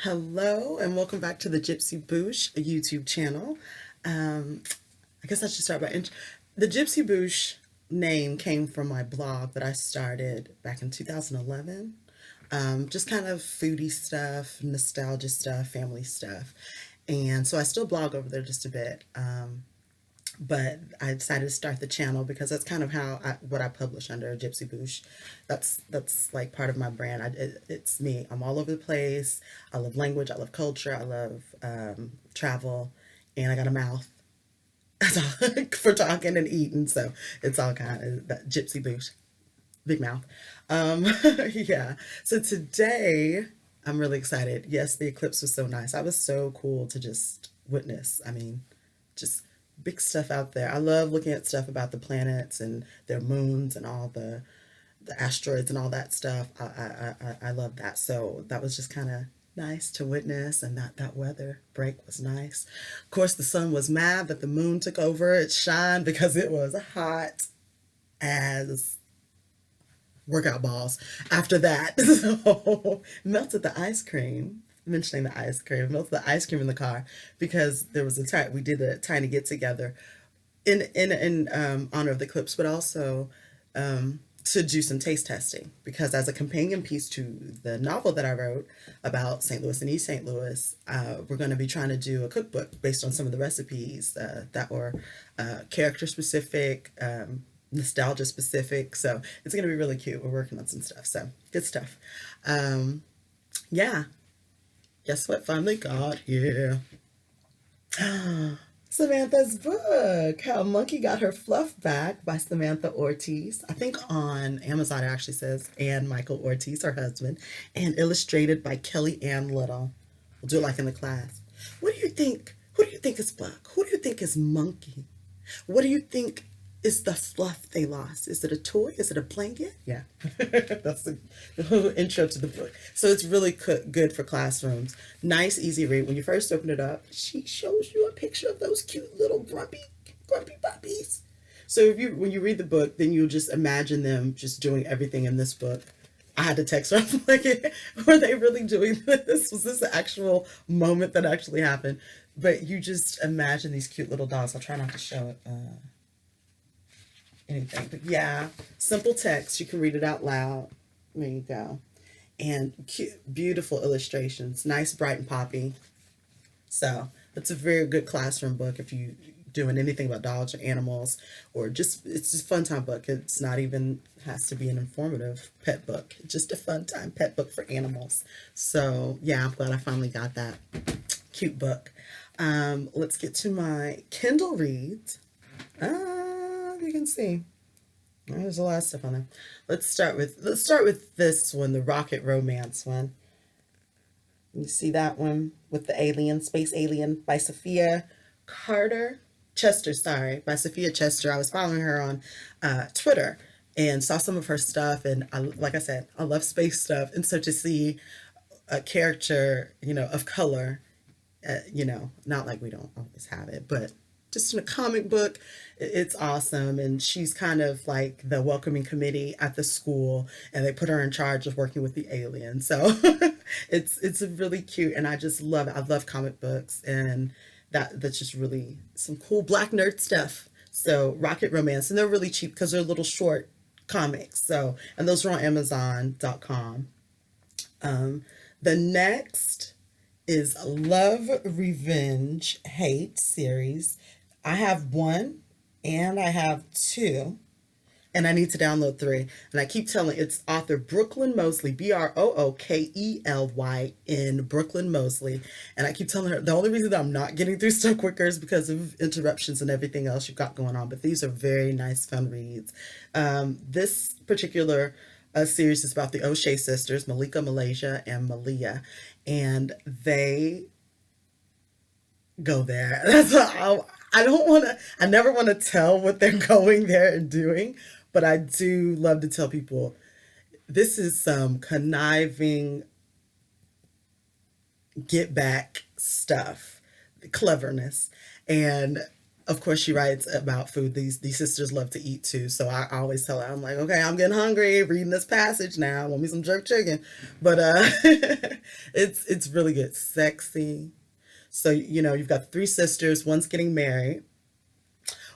Hello and welcome back to the Gypsy Boosh YouTube channel. I guess I should start by the Gypsy Boosh name came from my blog that I started back in 2011. Just kind of foodie stuff, nostalgia stuff, family stuff. And so I still blog over there just a bit. But I decided to start the channel because that's kind of what I publish under Gypsy Boosh. That's like part of my brand. It's me. I'm all over the place. I love language. I love culture. I love travel, and I got a mouth for talking and eating. So it's all kind of that Gypsy Boosh, big mouth. Um, yeah. So today I'm really excited. Yes, the eclipse was so nice. I was so cool to just witness. I mean, just big stuff out there. I love looking at stuff about the planets and their moons and all the asteroids and all that stuff. I love that. So that was just kind of nice to witness, and that weather break was nice. Of course, the sun was mad that the moon took over its shine because it was hot as workout balls after that. So melted the ice cream. Mentioning the ice cream, melted the ice cream in the car because there was we did a tiny get together in honor of the eclipse, but also to do some taste testing because as a companion piece to the novel that I wrote about St. Louis and East St. Louis, we're going to be trying to do a cookbook based on some of the recipes that were character specific, nostalgia specific. So it's going to be really cute. We're working on some stuff. So good stuff. Um, yeah. Guess what finally got here? Samantha's book, How a Monkey Got Her Fluff Back by Samantha Ortiz. I think on Amazon it actually says Ann Michael Ortiz, her husband, and illustrated by Kelly Ann Little. We'll do it like in the class. What do you think? Who do you think is Buck? Who do you think is Monkey? What do you think is the fluff they lost? Is it a toy? Is it a blanket? Yeah, that's the whole intro to the book. So it's really good for classrooms. Nice, easy read. When you first open it up, she shows you a picture of those cute little grumpy puppies. So when you read the book, then you just imagine them just doing everything in this book. I had to text her, I'm like, were they really doing this? Was this the actual moment that actually happened? But you just imagine these cute little dogs. I'll try not to show it. Anything. But yeah, simple text. You can read it out loud. There you go. And cute, beautiful illustrations. Nice, bright, and poppy. So it's a very good classroom book if you doing anything about dogs or animals, or just it's just a fun time book. It's not even has to be an informative pet book. It's just a fun time pet book for animals. So yeah, I'm glad I finally got that cute book. Let's get to my Kindle reads. You can see there's a lot of stuff on there. Let's start with this one, the Rocket Romance one. You see that one with the alien, Space Alien by Sophia Carter Chester, sorry, by Sophia Chester. I was following her on Twitter and saw some of her stuff, and like I said, I love space stuff, and so to see a character, of color, not like we don't always have it, but just in a comic book, it's awesome. And she's kind of like the welcoming committee at the school, and they put her in charge of working with the alien. So it's really cute, and I just love it. I love comic books, and that's just really some cool black nerd stuff. So Rocket Romance, and they're really cheap because they're little short comics. So and those are on Amazon.com. The next is Love, Revenge, Hate series. I have one and I have two, and I need to download three. And I keep telling it's author Brookelyn Mosely, Brookelyn, Brookelyn Mosely. And I keep telling her the only reason that I'm not getting through stuff quicker is because of interruptions and everything else you've got going on. But these are very nice, fun reads. This particular series is about the O'Shea sisters, Malika, Malaysia, and Malia. And they go there. I don't want to, I never want to tell what they're going there and doing, but I do love to tell people this is some conniving get back stuff, cleverness. And of course, she writes about food. These sisters love to eat too, so I always tell her, I'm like, okay, I'm getting hungry reading this passage now. I want me some jerk chicken, but it's really good, sexy. So you've got three sisters. One's getting married.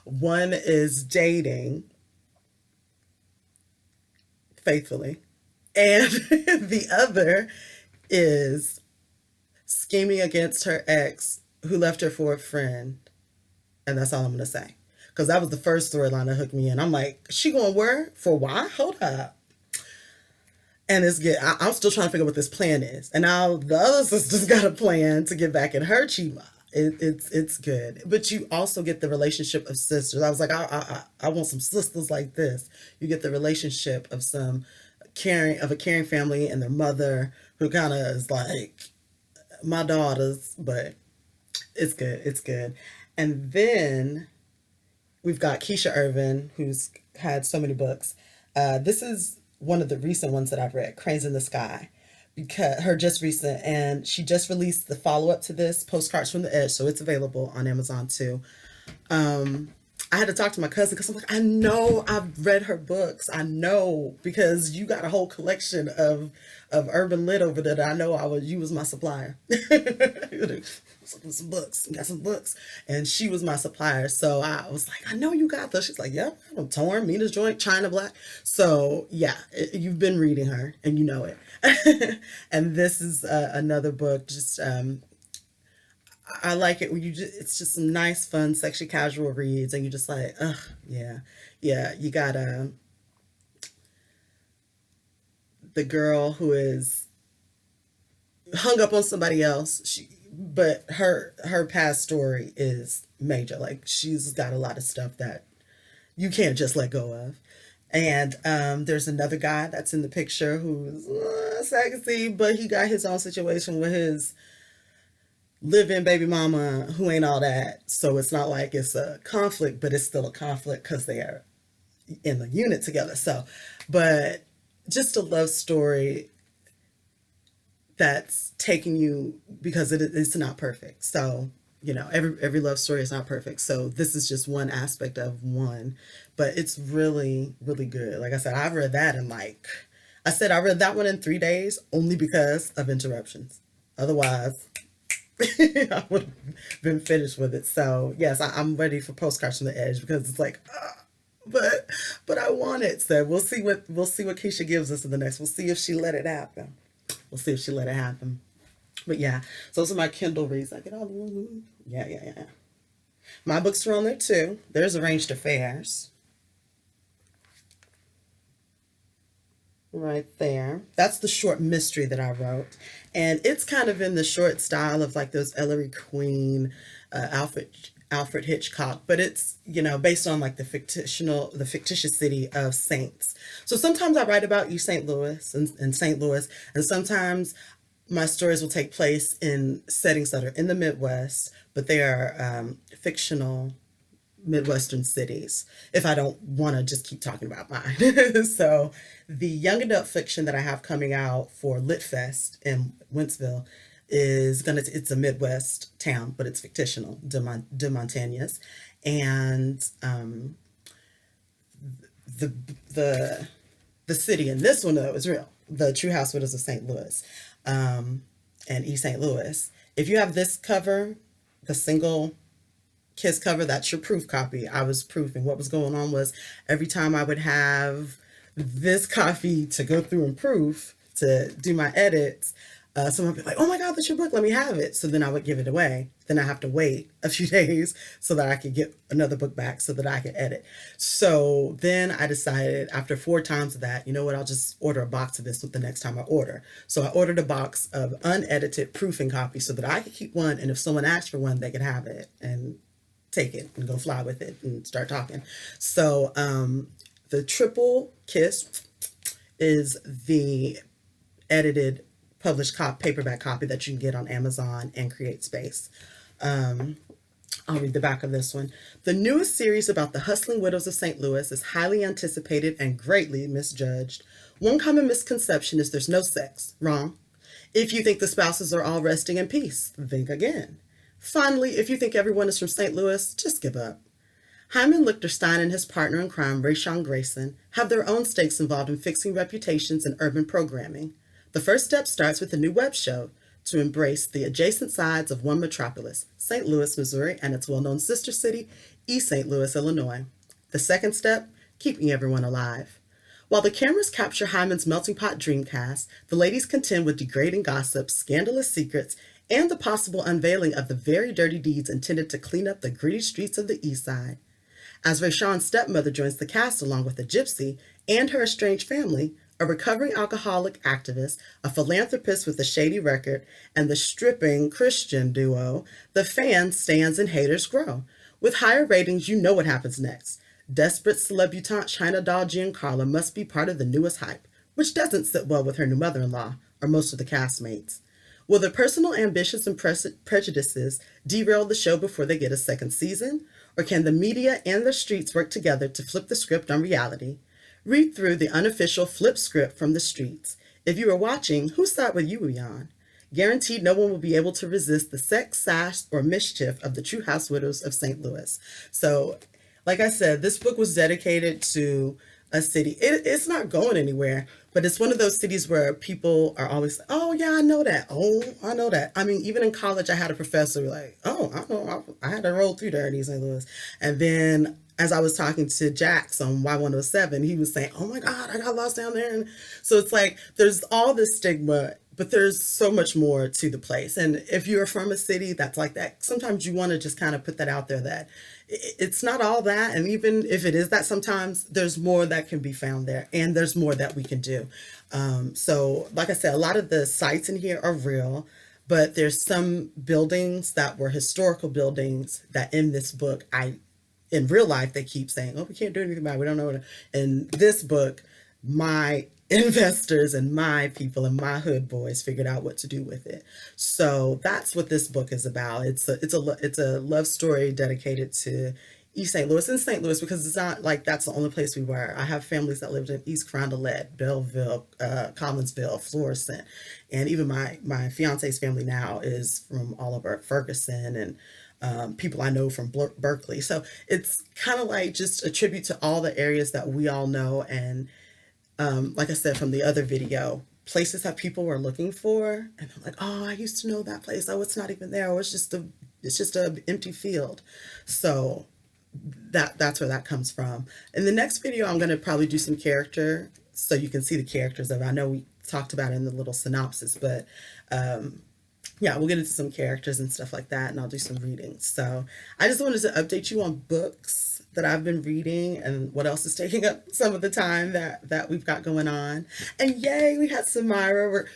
One is dating faithfully, and the other is scheming against her ex who left her for a friend. And that's all I'm gonna say. Because that was the first storyline that hooked me in. I'm like, she going where? For why? Hold up. And it's good. I'm still trying to figure out what this plan is. And now the other sister's got a plan to get back in her chima. It's good. But you also get the relationship of sisters. I was like, I want some sisters like this. You get the relationship of a caring family and their mother who kind of is like my daughters, but it's good. It's good. And then we've got Keisha Ervin, who's had so many books. This is one of the recent ones that I've read, Cranes in the Sky, because her just recent, and she just released the follow up to this, Postcards from the Edge, so it's available on Amazon too. I had to talk to my cousin because I'm like, I know I've read her books. I know because you got a whole collection of urban lit over there that I know you was my supplier. Some books, got some books, and she was my supplier. So I was like, I know you got those. She's like, yep, I'm torn, Mina's joint, China Black. So yeah, you've been reading her and you know it. And this is another book. Just I like it when it's just some nice, fun, sexy, casual reads, and you just like, ugh, yeah, yeah. You got the girl who is hung up on somebody else. But her past story is major. Like she's got a lot of stuff that you can't just let go of. And there's another guy that's in the picture who's sexy, but he got his own situation with his live-in baby mama who ain't all that. So it's not like it's a conflict, but it's still a conflict because they are in the unit together. So, but just a love story that's taking you because it's not perfect. So, every love story is not perfect. So this is just one aspect of one, but it's really, really good. Like I said, I read that in I read that one in 3 days only because of interruptions. Otherwise, I would have been finished with it. So yes, I'm ready for Postcards from the Edge because it's like, but I want it. So we'll see what Keisha gives us in the next. We'll see if she let it happen. We'll see if she let it happen. But yeah, so those are my Kindle reads. I get all the yeah. My books are on there too. There's Arranged Affairs. Right there. That's the short mystery that I wrote. And it's kind of in the short style of like those Ellery Queen, Alfred Hitchcock, but it's, based on like the fictitious city of Saints. So sometimes I write about East St. Louis and St. Louis, and sometimes my stories will take place in settings that are in the Midwest, but they are fictional Midwestern cities if I don't want to just keep talking about mine. So the young adult fiction that I have coming out for Lit Fest in Wentzville it's a Midwest town, but it's fictional, de Montaignes. And the the city in this one though is real. The True House Widows of St. Louis, and East St. Louis. If you have this cover, the single Kiss cover, that's your proof copy. I was proofing. What was going on was every time I would have this copy to go through and proof to do my edits, someone would be like, oh my God, that's your book. Let me have it. So then I would give it away. Then I have to wait a few days so that I could get another book back so that I could edit. So then I decided after 4 times of that, you know what, I'll just order a box of this with the next time I order. So I ordered a box of unedited proofing copies so that I could keep one. And if someone asked for one, they could have it and take it and go fly with it and start talking. So the triple kiss is the edited published paperback copy that you can get on Amazon and Create Space. I'll read the back of this one. The newest series about the hustling widows of St. Louis is highly anticipated and greatly misjudged. One common misconception is there's no sex. Wrong. If you think the spouses are all resting in peace, think again. Finally, if you think everyone is from St. Louis, just give up. Hyman Lichterstein and his partner in crime, Rayshawn Grayson, have their own stakes involved in fixing reputations in urban programming. The first step starts with a new web show to embrace the adjacent sides of one metropolis, St. Louis, Missouri, and its well-known sister city, East St. Louis, Illinois. The second step, keeping everyone alive. While the cameras capture Hyman's melting pot dreamcast, the ladies contend with degrading gossip, scandalous secrets, and the possible unveiling of the very dirty deeds intended to clean up the gritty streets of the East Side. As Rayshawn's stepmother joins the cast along with a gypsy and her estranged family, a recovering alcoholic activist, a philanthropist with a shady record, and the stripping Christian duo, the fans, stands, and haters grow. With higher ratings, you know what happens next. Desperate celebutante China doll Giancarla must be part of the newest hype, which doesn't sit well with her new mother-in-law, or most of the castmates. Will their personal ambitions and prejudices derail the show before they get a second season? Or can the media and the streets work together to flip the script on reality? Read through the unofficial flip script from the streets. If you are watching, whose side will you be on? Guaranteed no one will be able to resist the sex, sass, or mischief of the true house widows of St. Louis. So, like I said, this book was dedicated to a city. It's not going anywhere, but it's one of those cities where people are always, oh, yeah, I know that. Oh, I know that. I mean, even in college, I had a professor like, oh, I know, I had to roll through there in East St. Louis. And then as I was talking to Jax on Y107, he was saying, oh my God, I got lost down there. And so it's like, there's all this stigma, but there's so much more to the place. And if you're from a city that's like that, sometimes you want to just kind of put that out there that it's not all that. And even if it is that, sometimes there's more that can be found there and there's more that we can do. So like I said, a lot of the sites in here are real, but there's some buildings that were historical buildings that in this book, in real life, they keep saying, oh, we can't do anything about it. We don't know what. In this book, my investors and my people and my hood boys figured out what to do with it. So that's what this book is about. It's a love story dedicated to East St. Louis and St. Louis, because it's not like that's the only place we were. I have families that lived in East Carondelet, Belleville, Collinsville, Florissant, and even my fiance's family now is from all over Ferguson and people I know from Berkeley. So it's kind of like just a tribute to all the areas that we all know. And like I said from the other video, places that people were looking for, and I'm like, oh, I used to know that place. Oh, it's not even there. Or it's just a empty field. So that's where that comes from. In the next video, I'm going to probably do some character so you can see the characters of it. I know we talked about it in the little synopsis, but yeah, we'll get into some characters and stuff like that, and I'll do some readings. So I just wanted to update you on books that I've been reading and what else is taking up some of the time that we've got going on. And yay, we had Samira.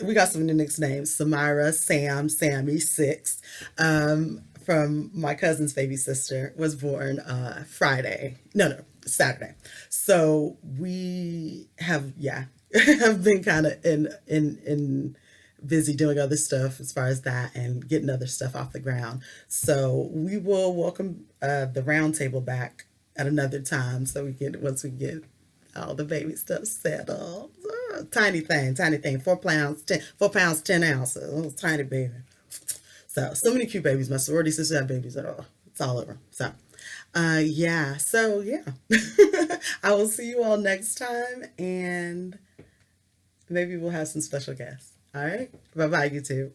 We got some nicknames: Samira, Sam, Sammy, Six. From my cousin's baby sister was born Friday. No, Saturday. So we have, yeah, have been kind of in busy doing other stuff as far as that and getting other stuff off the ground. So we will welcome the round table back at another time, so once we get all the baby stuff settled. Tiny thing, 4 pounds, 10 ounces, little tiny baby. So many cute babies. My sorority sisters have babies at all. It's all over. So yeah, I will see you all next time, and maybe we'll have some special guests. All right. Bye-bye, YouTube.